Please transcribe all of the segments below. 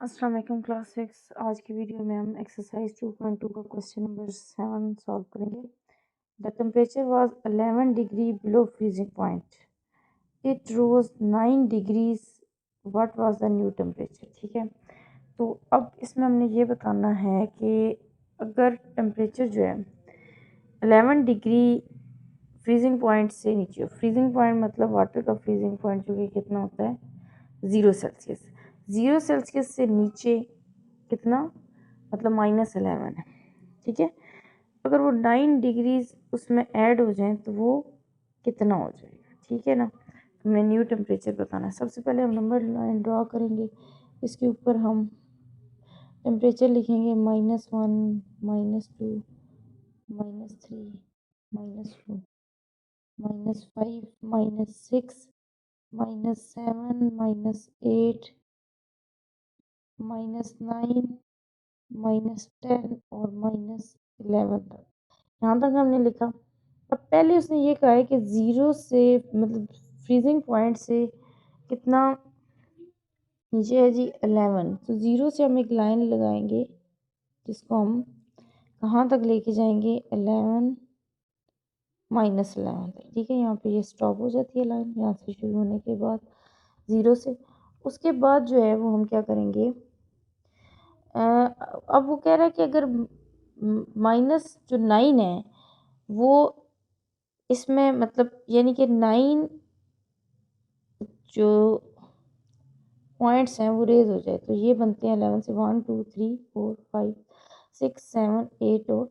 अस्सलाम वालेकुम क्लास 6। आज की वीडियो में हम एक्सरसाइज 2.2 का क्वेश्चन नंबर 7 सॉल्व करेंगे। The temperature was 11 degree below freezing point, it rose 9 degrees, what was the new temperature. ठीक है, तो अब इसमें हमने ये बताना है कि अगर टेम्परेचर जो है 11 डिग्री फ्रीजिंग पॉइंट से नीचे हो, फ्रीजिंग पॉइंट मतलब वाटर का फ्रीजिंग पॉइंट जो कि कितना होता है 0 सेल्सियस, 0 सेल्सियस से नीचे कितना मतलब -11 है। ठीक है, अगर वो 9 डिग्रीज उसमें ऐड हो जाए तो वो कितना हो जाएगा। ठीक है ना, हमें न्यू टेम्परेचर बताना है। सबसे पहले हम नंबर लाइन ड्रॉ करेंगे, इसके ऊपर हम टेम्परेचर लिखेंगे -1, -2, -3, -4, -5, -6, -7, -8, -9, -10 और -11 तक। यहाँ तक हमने लिखा। अब पहले उसने ये कहा है कि 0 से मतलब फ्रीजिंग पॉइंट से कितना नीचे है जी 11, तो 0 से हम एक लाइन लगाएंगे जिसको हम कहाँ तक लेके जाएंगे 11 -11 तक। ठीक है, यहाँ पे ये स्टॉप हो जाती है लाइन यहाँ से शुरू होने के बाद 0 से। उसके बाद जो है वो हम क्या करेंगे, अब वो कह रहा है कि अगर माइनस जो 9 है वो इसमें मतलब यानी कि 9 जो पॉइंट्स हैं वो रेज हो जाए तो ये बनते हैं 11 से 1 2 3 4 5 6 7 8 और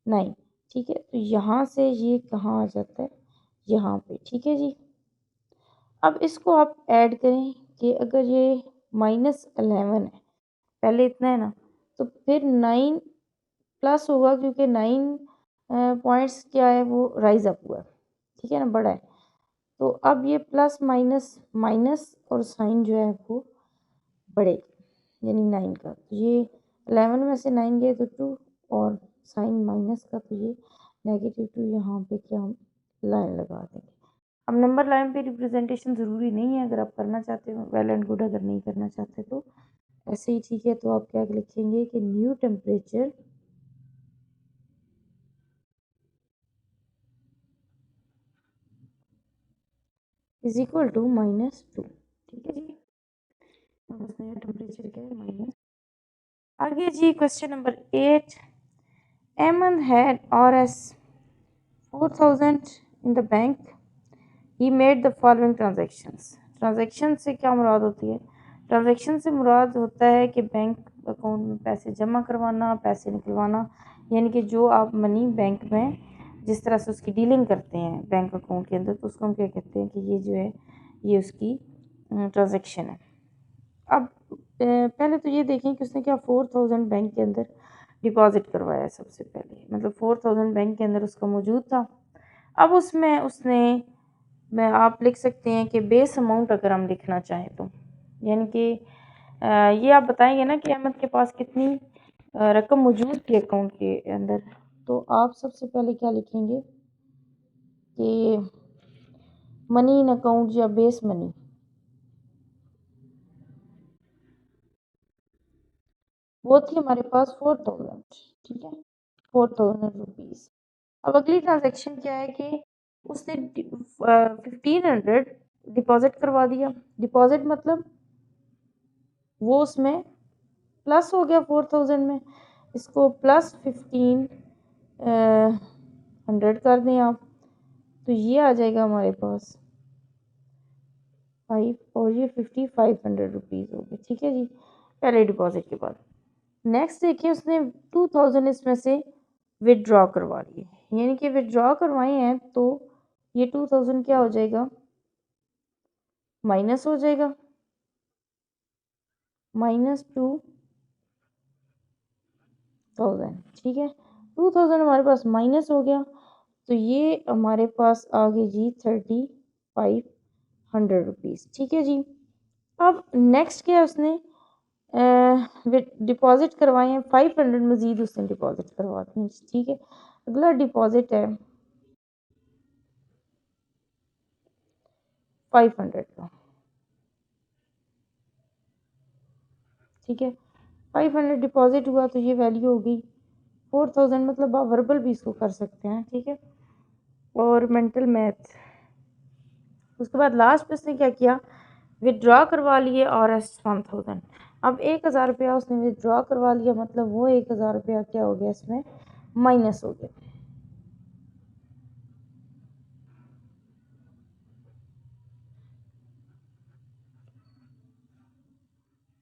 9। ठीक है, तो यहाँ से ये कहाँ आ जाता है यहाँ पे। ठीक है जी, अब इसको आप ऐड करें कि अगर ये -11 है, पहले इतना है ना, तो फिर 9 प्लस होगा क्योंकि 9 पॉइंट्स क्या है वो राइज अप हुआ है। ठीक है ना, बड़ा है, तो अब ये प्लस माइनस माइनस और साइन जो है वो बढ़ेगी यानी 9 का, तो ये 11 में से 9 गए तो 2 और साइन माइनस का तो ये -2। यहाँ पे क्या हम लाइन लगा देंगे। अब नंबर लाइन पे रिप्रेजेंटेशन ज़रूरी नहीं है, अगर आप करना चाहते हो वेल एंड गुड, अगर नहीं करना चाहते तो ऐसे ही ठीक है। तो आप क्या लिखेंगे कि new temperature is equal to -2। ठीक है जी, बस नया टेम्परेचर क्या है माइनस। आगे जी क्वेश्चन नंबर 8, एमन had RS 4000 in the bank, he made the following transactions. Transaction से क्या मुराद होती है, ट्रांजेक्शन से मुराद होता है कि बैंक अकाउंट में पैसे जमा करवाना, पैसे निकलवाना, यानी कि जो आप मनी बैंक में जिस तरह से उसकी डीलिंग करते हैं बैंक अकाउंट के अंदर, तो उसको हम क्या कहते हैं कि ये जो है ये उसकी ट्रांजेक्शन है। अब पहले तो ये देखें कि उसने क्या 4000 बैंक के अंदर डिपॉजिट करवाया सबसे पहले, मतलब 4000 बैंक के अंदर उसका मौजूद था। अब उसमें उसने मैं आप लिख सकते हैं कि बेस अमाउंट अगर हम लिखना चाहें तो, यानी कि ये आप बताएंगे ना कि अहमद के पास कितनी रकम मौजूद थी अकाउंट के अंदर, तो आप सबसे पहले क्या लिखेंगे कि मनी इन अकाउंट या बेस मनी, वो थी हमारे पास 4000। ठीक है, 4000 रुपीज़। अब अगली ट्रांजैक्शन क्या है कि उसने 1500 डिपॉजिट करवा दिया। डिपॉजिट मतलब वो उसमें प्लस हो गया 4000 में, इसको +15 100 कर दें आप, तो ये आ जाएगा हमारे पास 5 और ये 5500 रुपीज़ हो गए। ठीक है जी, पहले डिपॉजिट के बाद। नेक्स्ट देखिए उसने 2000 इसमें से विदड्रॉ करवा लिए, यानी कि विदड्रॉ करवाए हैं तो ये 2000 क्या हो जाएगा माइनस हो जाएगा, -2000। ठीक है, 2000 हमारे पास माइनस हो गया, तो ये हमारे पास आ गई जी 3500 रुपीज़। ठीक है जी, अब नेक्स्ट क्या है उसने डिपॉजिट करवाए हैं 500 मज़ीद उसने डिपॉजिट करवाते हैं। ठीक है, अगला डिपॉजिट है 500 का। ठीक है। 500 डिपॉजिट हुआ तो ये वैल्यू हो गई 4000, मतलब आप वर्बल भी इसको कर सकते हैं, ठीक है, और मेंटल मैथ। उसके बाद लास्ट पे उसने क्या किया, विदड्रॉ करवा लिए और एस 1000। अब 1000 रुपया उसने विदड्रॉ करवा लिया, मतलब वो 1000 रुपया क्या हो गया, इसमें माइनस हो गया।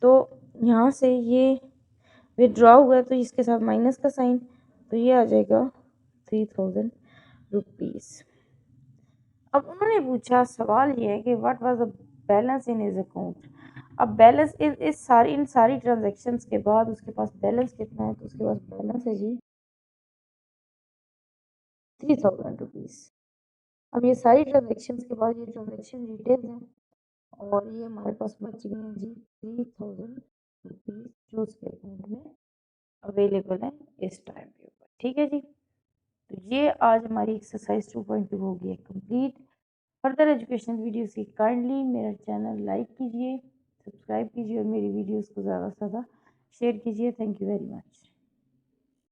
तो यहाँ से ये विदड्रॉ हुआ तो इसके साथ माइनस का साइन, तो ये आ जाएगा 3000 रुपीज़। अब उन्होंने पूछा, सवाल ये है कि what was the balance in his account. अब बैलेंस इन सारी ट्रांजैक्शंस के बाद उसके पास बैलेंस कितना है, तो उसके पास बैलेंस है जी 3000 रुपीज़। अब ये सारी ट्रांजैक्शंस के बाद ये ट्रांजैक्शन डिटेल्स हैं और ये हमारे पास बच गए हैं जी 3000 रुपीज़, जो उसके अकाउंट में अवेलेबल है इस टाइम के ऊपर, ठीक है जी। तो ये आज हमारी एक्सरसाइज 2.2 हो गई है कंप्लीट। फर्दर एजुकेशनल वीडियोस की काइंडली मेरा चैनल लाइक कीजिए, सब्सक्राइब कीजिए और मेरी वीडियोस को ज़्यादा से ज़्यादा शेयर कीजिए। Thank you very much.